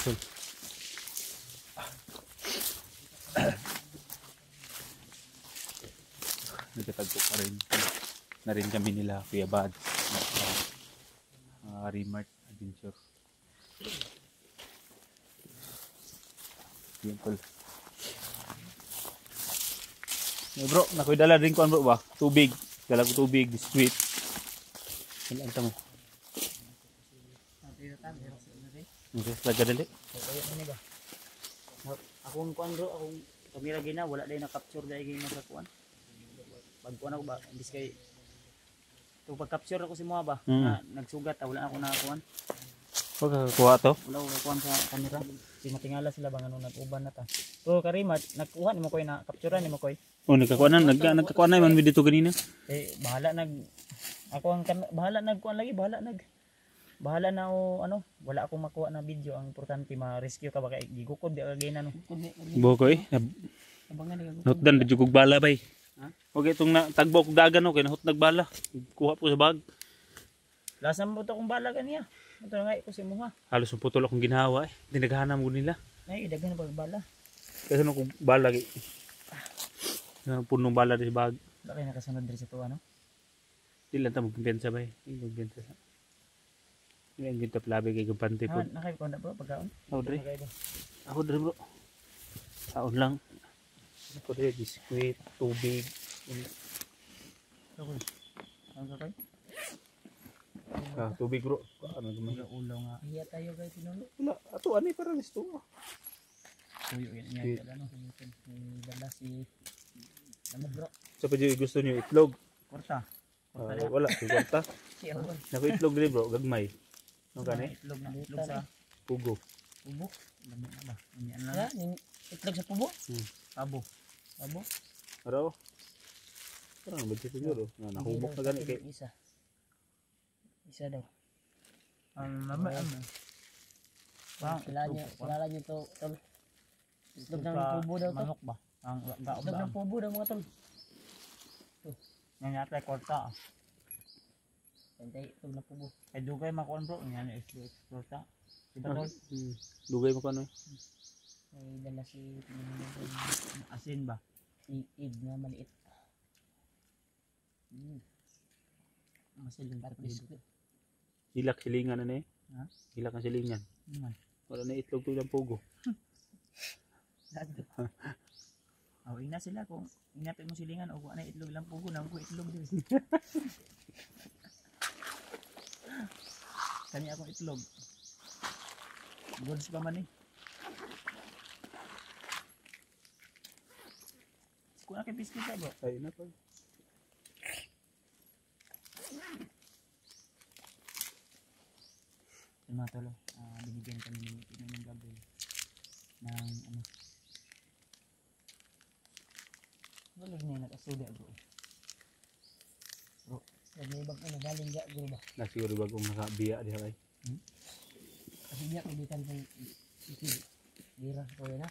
tol. Nagtatagpo pa rin na rin kami nila Kuya Bad Remart Adventure. Yan tol. Bro, nakoy dala rin ko bro ba? Tubig. Dala ko tubig, biskuit. Wala ang tamo. Okay, laga dali. Akong kuan bro, akong kamera gina wala day na capture day gina sa kuan. Pag kuan ako ba, imbis kay to pag capture ako si mo ba, na nagsugat wala ako na kuan. Wag kuha to. Wala ko kuan sa camera. Di matingala sila bang ano nag-uban na ta. To karimat, nagkuha nimo koy na capturean nimo koy. Oh, nagkakuha na man dito kanina. Eh bahala bahala nagkuan lagi, bahala na o ano, wala akong makuha na video. Ang importante ma-rescue ka ba kay gigukod di agay na no. Bokoy. Abangan ni Hotdan medyo kog bala bay. Ha? Okay, itong tagbo kog dagan no kay nahot nagbala. Kuha po sa bag. Lasam mo to kung bala kaniya. Ito nga ko si muha. Halos ang putol akong ginawa eh. Dinaghanam ko nila. Ay daghan na bala. Kasi no kog bala kay punong bala di sa bag. Bakit nakasunod diri sa tuwa no? Di lang ta magkumpensa bay. Magkumpensa. Yan gito plabe kay gupante po. Nakay ko na bro pagkaon. Ako dre. Ako dre bro. Saon lang. Ako dre biskuit, tubig. Okay. Ang kakay? Tubig bro. Ano naman? Ulo nga. Iya tayo guys tinulo. Wala, ato ani para listo. Tuyo yan niya ano. Dala si Lamad bro. Sa pa gusto niyo itlog. Korta. Wala, kwarta. Nako itlog dre bro, gagmay. Ano kani? Itlog sa Pugo. pubo. Dami na ba? Yan na. Itlog sa pubo? Pabo. Pabo? Araw. Parang budget siguro. Nahubok na gani kay isa daw. Mama ano? Kilala niyo to, tol. Itlog ng pubo daw to. Manok ba? Itlog ng pubo daw mga tol. Yan yata korta. Pantay itlog ng pubo. Ay dugay makuan bro. Yan itlog korta. Diba tol? Dugay mo kano? May dala si asin ba? Iid na maliit. Masil yung biskuit. Hilak silingan na eh. Ha? Hilak ang silingan. Wala na itlog to ng pugo. Ina sila kung inapin mo silingan o kung ano itlog lang pugo na ko itlog din. Kanya akong itlog. Goods pa man eh. Kung aking biscuit ka bro. Ay na pa. Yung mga tolo, binigyan kami ng gabi ng ano. Walang niya nakasuda bro. Bro, may ibang ano galing dyan bro ba? Nasiguro ba kung nakabiya diha kay? Kasi niya kabitan sa ikid. Gira ko yan ha.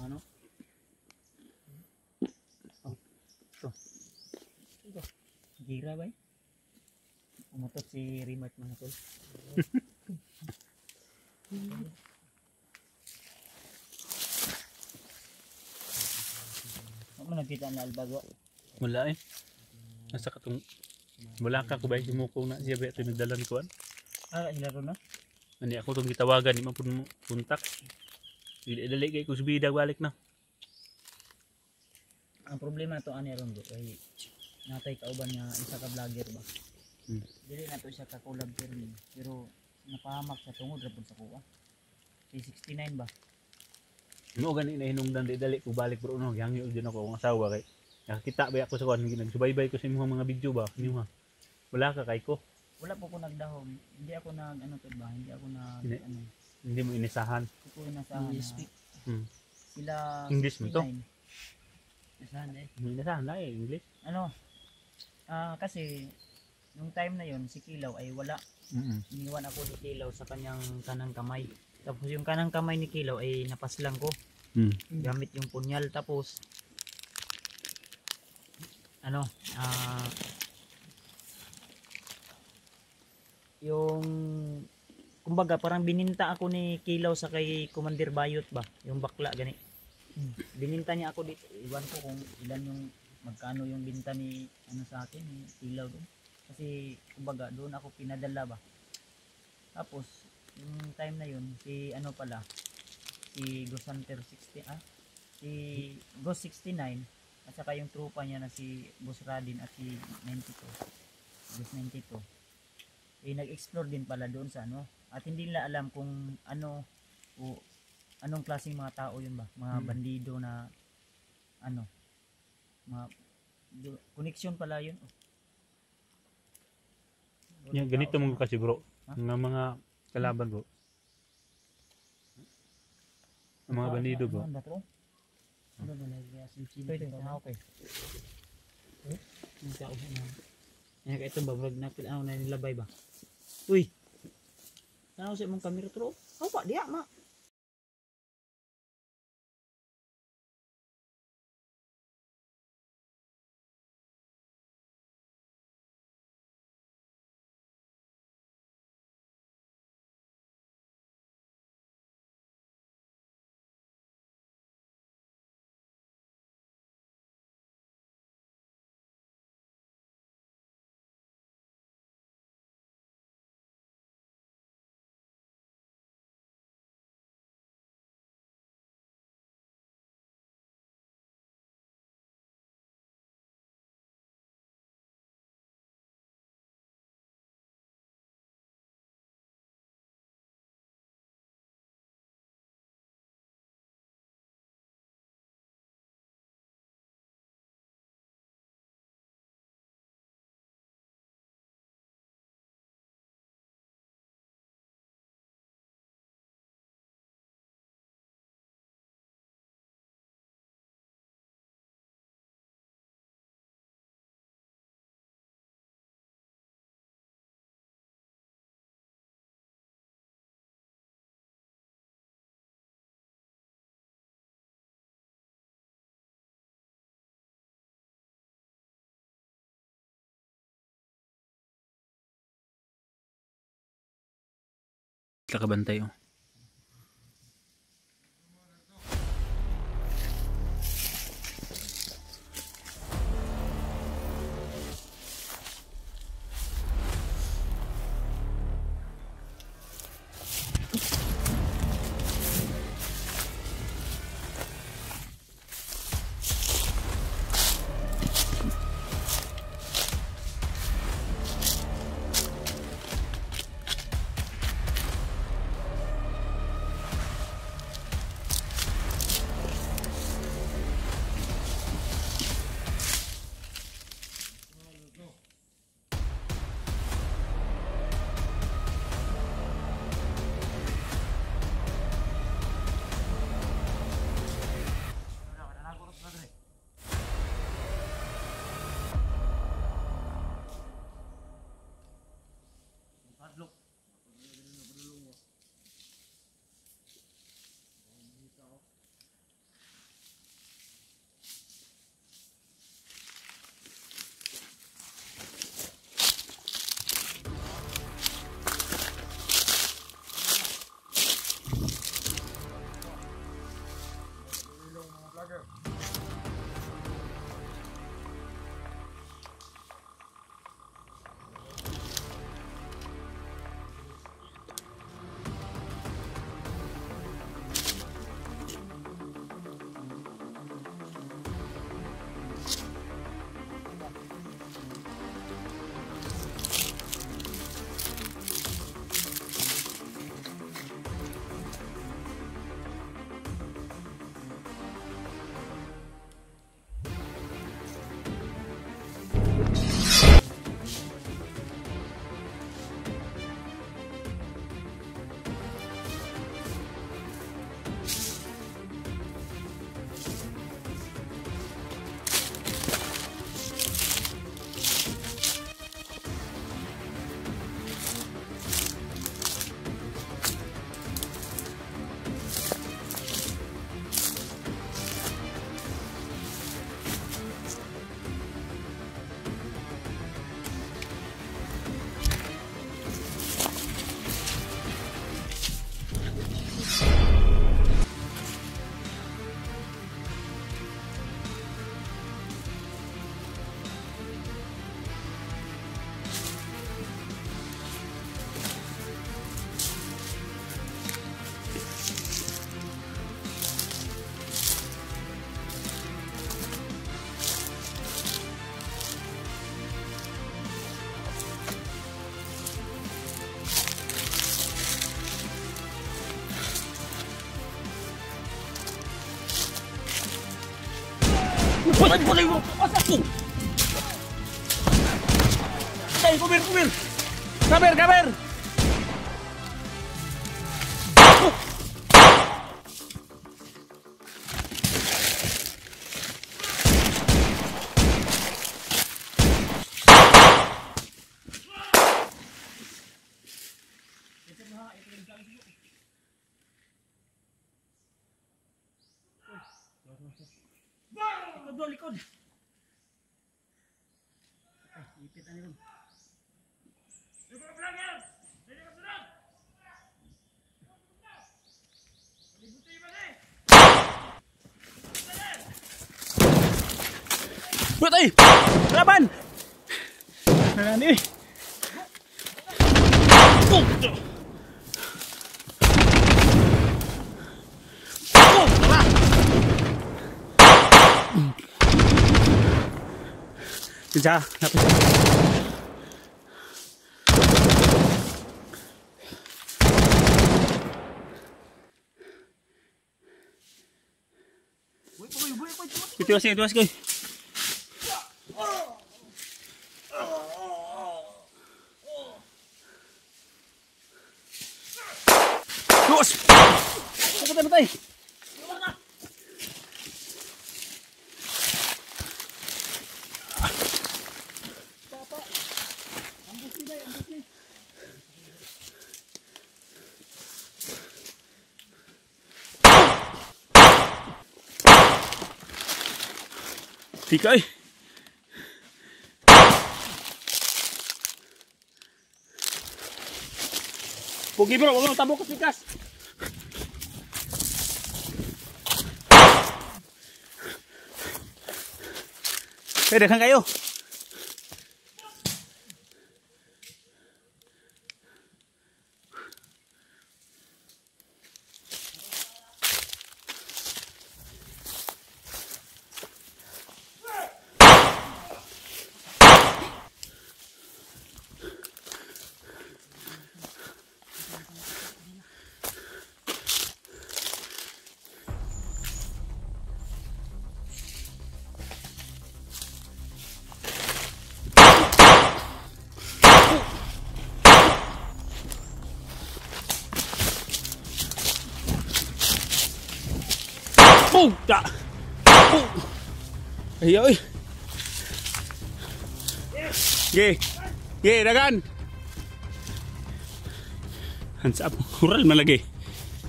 Ano? Ito. Gira ba eh? Umutot si Remart mga tol. Ano nagkita na albago? Wala eh. Nasa katong wala ka ko ba himukong na siya ba ito nagdalan ko an? Hilaro na? Ani ako tong gitawagan di man pud puntak. Dili kay ko subida balik na. Ang problema to ani ron bro kay natay kauban nga isa ka vlogger ba. Dili na to siya ka collab pero napahamak sa tungod ra pud sa kuha. Si 69 ba? No gani na hinungdan dili ko balik bro no gyangyo din ako ang asawa kay nakita ba ako sa kuan nagsubaybay ko sa imong mga video ba niyo ha. Wala ka kay ko. Wala po ko nagdahom. Hindi ako nag ano to ba? Hindi ako nag ano. Hindi mo inisahan. Ko inasahan. Sila English mo to? Inasahan eh. Inisahan na eh English. Ano? Kasi nung time na yon si Kilaw ay wala. Iniwan ako ni Kilaw sa kanyang kanang kamay. Tapos yung kanang kamay ni Kilaw ay napaslang ko. Gamit yung punyal. Tapos ano? yung kumbaga parang bininta ako ni Kilaw sa kay Commander Bayot ba, yung bakla gani. Bininta niya ako dito. Iwan ko kung ilan yung magkano yung binta ni ano sa akin ni Kilaw doon. Kasi kumbaga doon ako pinadala ba. Tapos yung time na yun si ano pala si Ghost Hunter 60 si Ghost 69 at saka yung tropa niya na si Boss Radin at si 92 Ghost 92 nag-explore din pala doon sa ano at hindi nila alam kung ano o anong klaseng mga tao yun ba mga bandido na ano mga connection pala yun Yan, ganito mo kasi bro. Mga kalaban bro. Ang mga bandido bro. Ano ba nag-asin okay. Ito ba vlog na kailangan na nilabay ba? Uy. Ano sa imong camera tro? Apa dia ma? Kakabantay oh. Patay, patay bro! Asa ko? Patay, kumir, kumir! Kaber, kaber! Likod bro, likod! Ipit na nito. Patay! Laban! Nanani! Bisa, napis. Itu masih. Los! Patay. Tika eh. Pugi bro, huwag mo tabok at tikas. Pwede kan kayo. Tak. Ayo. Ge, dagan. Hands up, kural man lagi.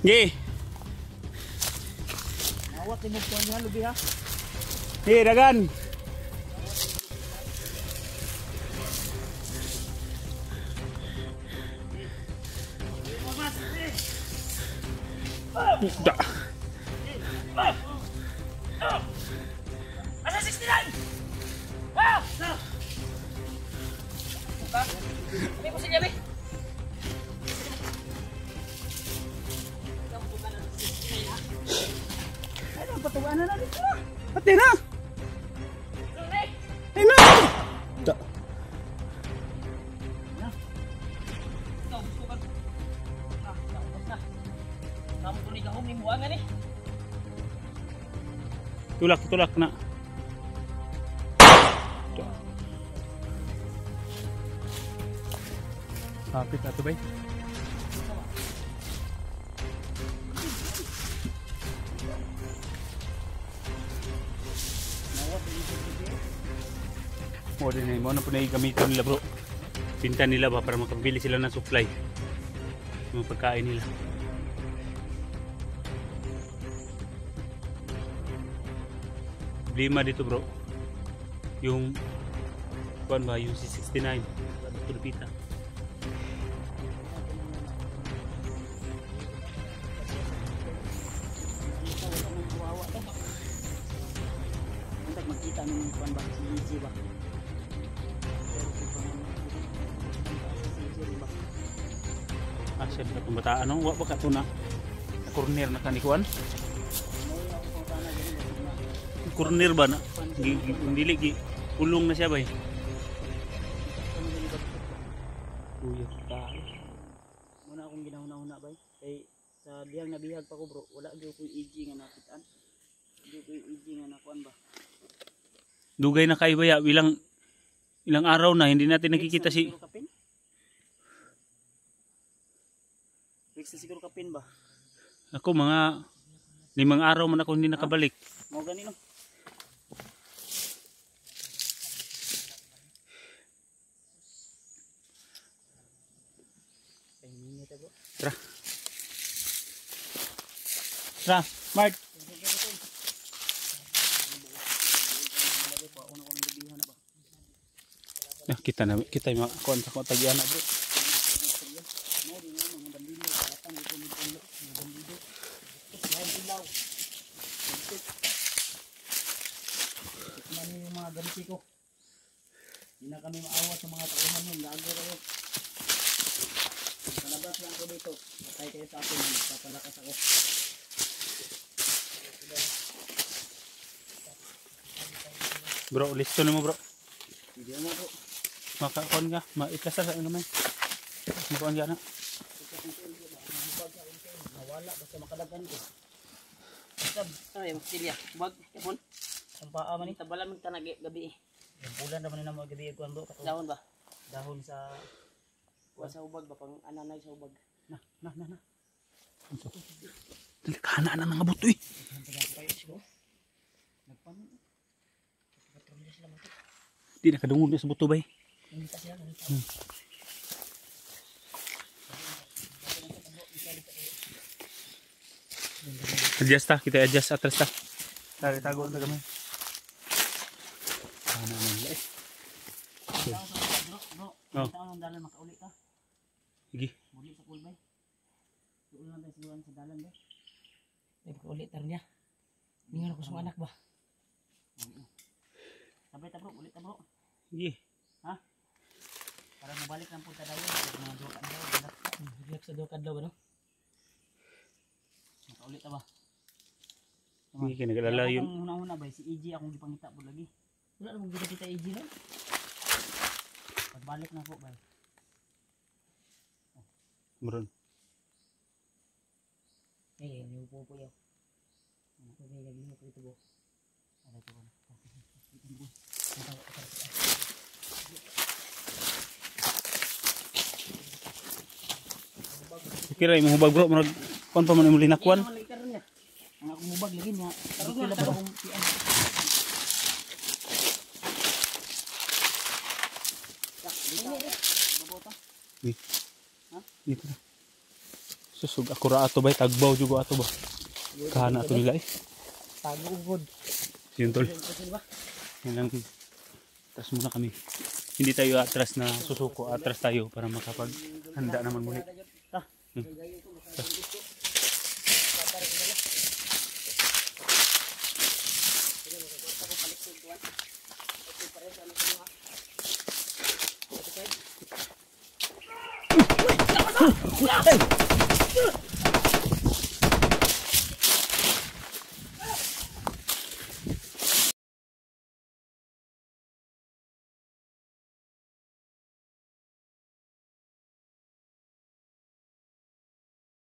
Ge. Awat mo po niya lubi ha. Ge, dagan. Tak. Asa 69? Ah! Buka. Ini ko siya, be. Ano ang patuwanan na dito? Hati na. Ay na. Tak. Tulak na. Kapit ato bay. O din mo na po na gamitin nila bro. Pinta nila ba para makabili sila ng supply. Yung pagkain nila. Problema dito bro. Yung kuan ba yung C69 Pita. Makita ng kuan ba si Easy ba? Asya na itong bataan no? Wa ba ka ito na corner na kanikuan? Corner ba na? Dili ulong na siya ba eh? Uy, tayo. Muna akong ginahuna-huna ba eh? Kay sa bihag na bihag pa ko bro, wala gyud ko EG nga nakitaan. Hindi ko EG nga nakuan ba? Dugay na kayo baya. Ilang araw na hindi natin nakikita si... Weeks na siguro kapin ba? Ako mga 5 araw man ako hindi nakabalik. Mau gani no. Tara. Tara, Mark. Kita yung mga kontak ko tagihan na bro. Yung mga ganiti ko. Hindi na kami maawa sa mga tauhan yun. Gago kayo. Palabas lang ko dito. Patay kayo sa akin. Papalakas ako. Bro, listo na mo bro. Hindi mo bro. Makakon ka, maikasar sa naman. Makakon ka na. Nawala basta makalagan ko. Ay, magsilya. Bag, yapon. Ang paa man ni tabalan man tanag gabi. Yung bulan naman na mo gabi ko bro. Dahon ba? Dahon sa sa ubag ba pang ananay sa ubag. Na. Dali kana na mga buto eh. Nagpano. Patrolya sila mo. Di nakadungog na sa buto bay. Hindi kasi yan. Adjust ta, kita adjust atras ta. Tari tago ta gamay. Kana man la eh. Bro, kita ang dalan makauli ka. Sige. Uli sa pool bay. Uli lang tayo siguro sa dalan bay. Tayo makauli tar niya. Ningan ako sa anak ba? Sabay ta bro, ulit ta bro. Sige. Ha? Para mabalik lang punta daw yun. Mga dokad daw. Relax sa dokad daw ba no? Makaulit ta ba? Sige, kinagalala yun. Ang una-una ba, si EG akong gipangita po lagi. Wala namang kita EG no? Pagbalik na po ba? Meron. Eh, niupo po yaw. Pwede gagawin ko ito po. Alay ko ba? Kira imong hubag bro, murag kon pa man imong linakwan. Ang akong hubag lagi niya. Kila ba akong pian? Dito na. Susug ako ra ato bay tagbaw jugo ato ba. Kahana ato nila eh. Tago ugod. Yun tol. Yan lang. Atras muna kami. Hindi tayo atras na susuko. Atras tayo para makapaghanda naman muli. Hey!